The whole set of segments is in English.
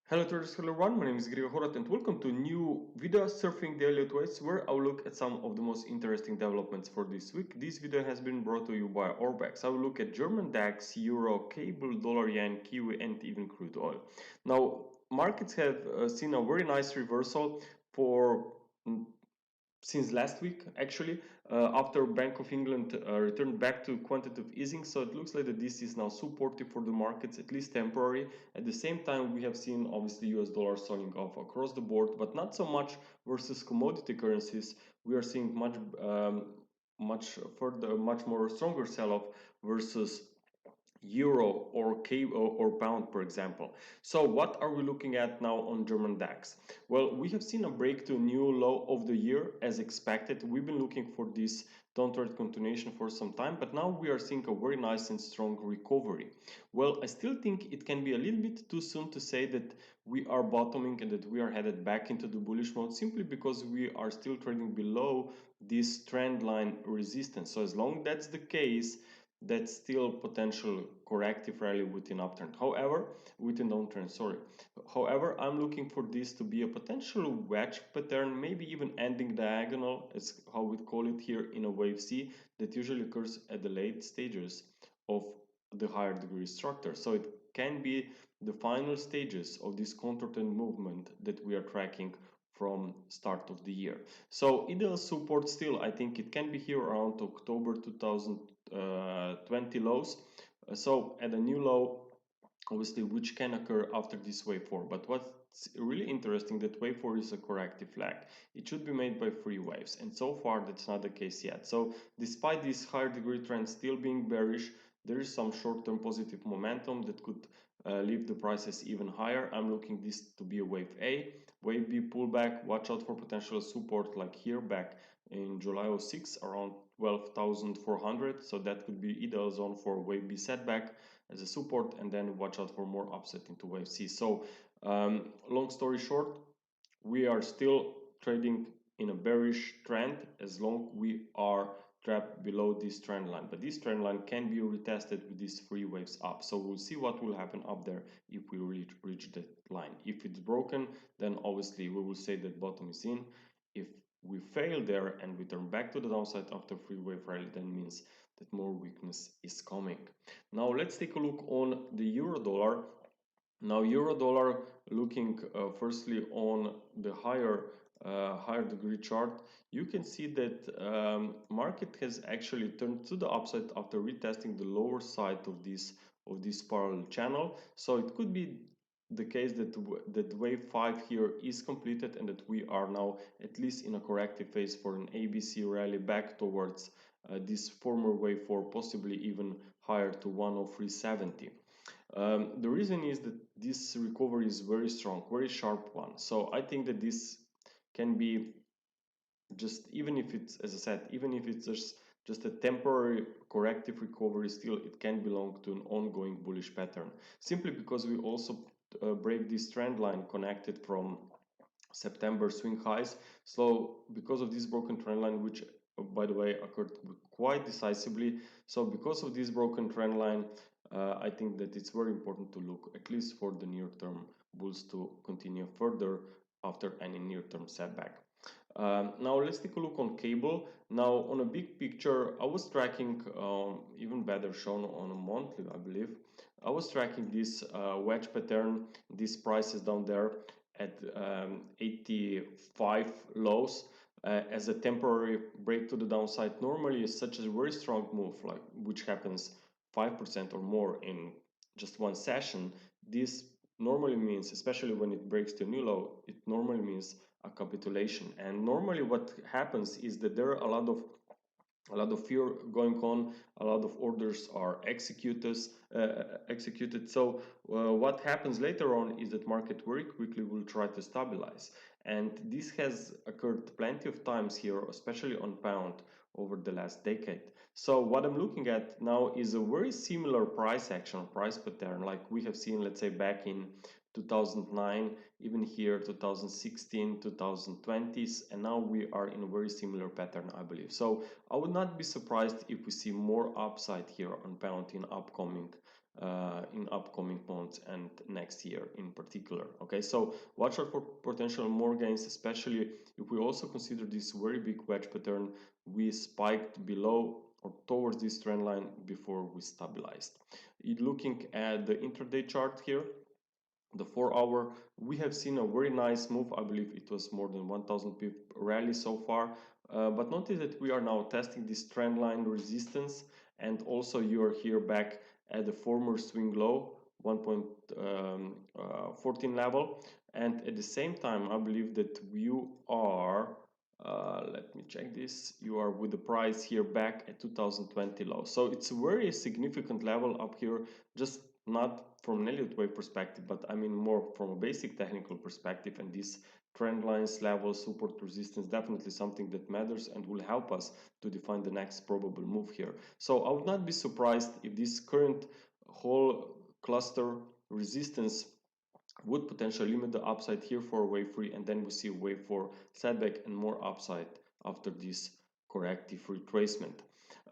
Hello traders, hello everyone, my name is Gregor and welcome to a new video surfing the Elliott waves where I'll look at some of the most interesting developments for this week. This video has been brought to you by Orbex. I will look at German DAX, Euro, Cable, Dollar, Yen, Kiwi and even crude oil. Now, markets have seen a very nice reversal for since last week actually after Bank of England returned back to quantitative easing, so it looks like that this is now supportive for the markets, at least temporary. At the same time, we have seen obviously US dollar selling off across the board, but not so much versus commodity currencies. We are seeing much more stronger sell-off versus euro or or pound, for example. So what are we looking at now on German DAX? Well, we have seen a break to a new low of the year as expected. We've been looking for this downward continuation for some time, but now we are seeing a very nice and strong recovery. Well, I still think it can be a little bit too soon to say that we are bottoming and that we are headed back into the bullish mode, simply because we are still trading below this trend line resistance. So as long as that's the case, that's still potential corrective rally within upturn. However, within downtrend, sorry. However, I'm looking for this to be a potential wedge pattern, maybe even ending diagonal, as how we call it here in a wave C, that usually occurs at the late stages of the higher degree structure. So it can be the final stages of this counter trend movement that we are tracking from start of the year. So ideal support still, I think it can be here around October 2020 lows. So at a new low, obviously, which can occur after this wave 4. But what's really interesting, that wave 4 is a corrective lag. It should be made by 3 waves, and so far that's not the case yet. So despite this higher degree trend still being bearish, there is some short-term positive momentum that could leave the prices even higher. I'm looking this to be a wave A. Wave B pullback, watch out for potential support like here back in July 06 around 12,400. So that could be ideal zone for wave B setback as a support, and then watch out for more upset into wave C. So long story short, we are still trading in a bearish trend as long we are trapped below this trend line, but this trend line can be retested with these 3 waves up. So we'll see what will happen up there if we reach that line. If it's broken, then obviously we will say that bottom is in. If we fail there and we turn back to the downside after 3 wave rally, then means that more weakness is coming. Now let's take a look on the euro dollar. Now euro dollar, looking firstly on the higher degree chart, you can see that market has actually turned to the upside after retesting the lower side of this parallel channel. So it could be the case that wave 5 here is completed and that we are now at least in a corrective phase for an ABC rally back towards this former wave 4, possibly even higher to 103.70. The reason is that this recovery is very strong, very sharp one. So I think that this can be just, even if it's, as I said, even if it's just a temporary corrective recovery, still it can belong to an ongoing bullish pattern, simply because we also break this trend line connected from September swing highs. So because of this broken trend line, which by the way occurred quite decisively, so because of this broken trend line, I think that it's very important to look at least for the near-term bulls to continue further after any near-term setback. Now let's take a look on cable. Now on a big picture, I was tracking, even better shown on a monthly, I believe. I was tracking this wedge pattern, these prices down there at 85 lows as a temporary break to the downside. Normally, such a very strong move, like which happens 5% or more in just one session, this normally means, especially when it breaks to a new low, it normally means a capitulation. And normally what happens is that there are a lot of fear going on, a lot of orders are executed. So what happens later on is that market very quickly will try to stabilize, and this has occurred plenty of times here, especially on pound over the last decade. So what I'm looking at now is a very similar price action, price pattern like we have seen, let's say back in 2009, even here 2016, 2020s, and now we are in a very similar pattern, I believe. So I would not be surprised if we see more upside here on pound in upcoming months and next year in particular. Okay, so watch out for potential more gains, especially if we also consider this very big wedge pattern. We spiked below or towards this trend line before we stabilized. Looking at the intraday chart here, the 4-hour, we have seen a very nice move. I believe it was more than 1000 pip rally so far, but notice that we are now testing this trend line resistance, and also you are here back at the former swing low 1.14 level, and at the same time I believe that you are let me check this, you are with the price here back at 2020 low. So it's a very significant level up here, just not from an Elliott wave perspective, but I mean more from a basic technical perspective. And these trend lines, levels, support, resistance, definitely something that matters and will help us to define the next probable move here. So I would not be surprised if this current whole cluster resistance would potentially limit the upside here for a wave 3, and then we see a wave 4 setback and more upside after this corrective retracement.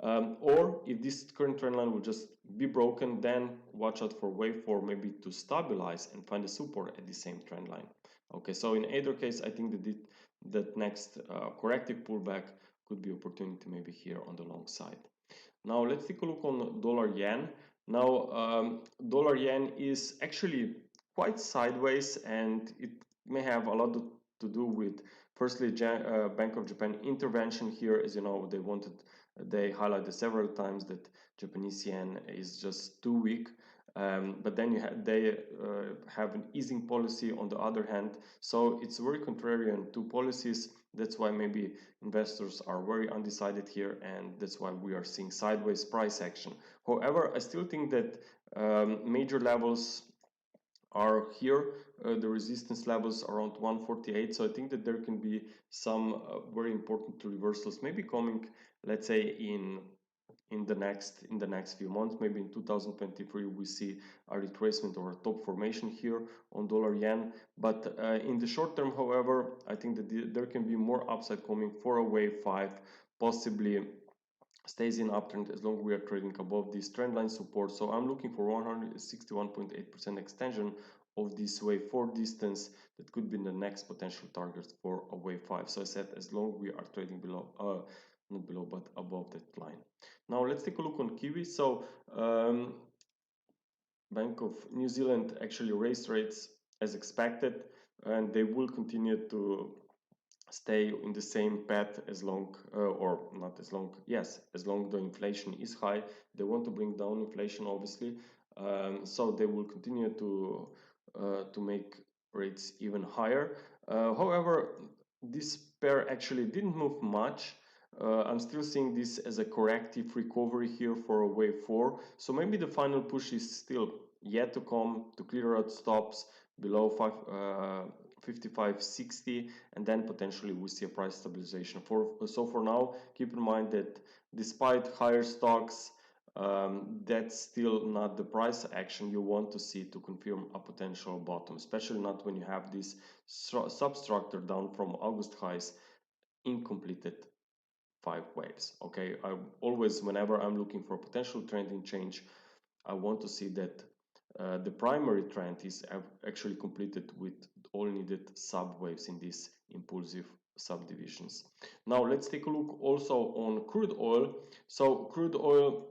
Or if this current trend line will just be broken, then watch out for wave 4 maybe to stabilize and find a support at the same trend line. Okay, so in either case, I think that next corrective pullback could be opportunity maybe here on the long side. Now let's take a look on dollar yen. Now dollar yen is actually quite sideways, and it may have a lot to do with firstly Bank of Japan intervention here. As you know, they highlighted several times that Japanese yen is just too weak, but then they have an easing policy on the other hand, so it's very contrarian to policies. That's why maybe investors are very undecided here, and that's why we are seeing sideways price action. However, I still think that major levels are here, the resistance levels around 148, so I think that there can be some very important reversals maybe coming, let's say in the next few months. Maybe in 2023 we see a retracement or a top formation here on dollar yen, but in the short term, however, I think that there can be more upside coming for a wave 5, possibly stays in uptrend as long as we are trading above this trend line support. So I'm looking for 161.8% extension of this wave 4 distance. That could be the next potential target for a wave 5. So I said as long as we are trading below, not below but above that line. Now let's take a look on Kiwi. So Bank of New Zealand actually raised rates as expected, and they will continue to stay in the same path as long or not as long, yes, as long the inflation is high. They want to bring down inflation, obviously, so they will continue to make rates even higher. However, this pair actually didn't move much. I'm still seeing this as a corrective recovery here for a wave 4, so maybe the final push is still yet to come to clear out stops below 55.60, and then potentially we see a price stabilization. So for now, keep in mind that despite higher stocks, that's still not the price action you want to see to confirm a potential bottom, especially not when you have this substructure down from August highs in completed 5 waves. Okay, I always, whenever I'm looking for a potential trending change, I want to see that the primary trend is actually completed with all needed sub waves in these impulsive subdivisions. Now let's take a look also on crude oil. So crude oil,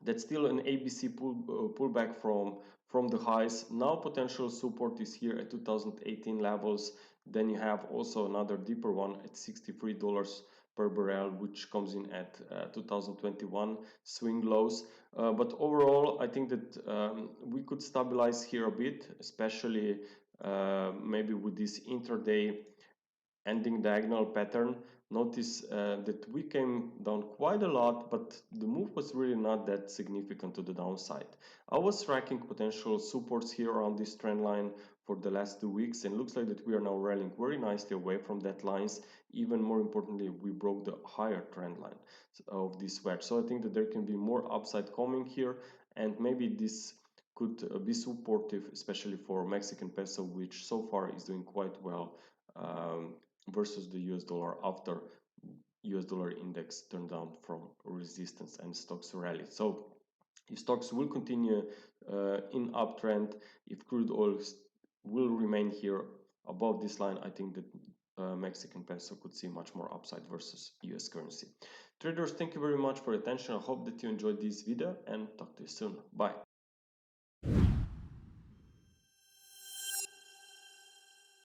that's still an ABC pullback from the highs. Now potential support is here at 2018 levels. Then you have also another deeper one at $63 per barrel, which comes in at 2021 swing lows. But overall, I think that we could stabilize here a bit, especially maybe with this intraday ending diagonal pattern. Notice that we came down quite a lot, but the move was really not that significant to the downside. I was tracking potential supports here around this trend line for the last 2 weeks, and looks like that we are now rallying very nicely away from that lines. Even more importantly, we broke the higher trend line of this wedge, so I think that there can be more upside coming here, and maybe this could be supportive, especially for Mexican peso, which so far is doing quite well versus the US dollar after US dollar index turned down from resistance and stocks rallied. So if stocks will continue in uptrend, if crude oil will remain here above this line, I think that Mexican peso could see much more upside versus US currency. Traders, thank you very much for your attention. I hope that you enjoyed this video and talk to you soon. Bye.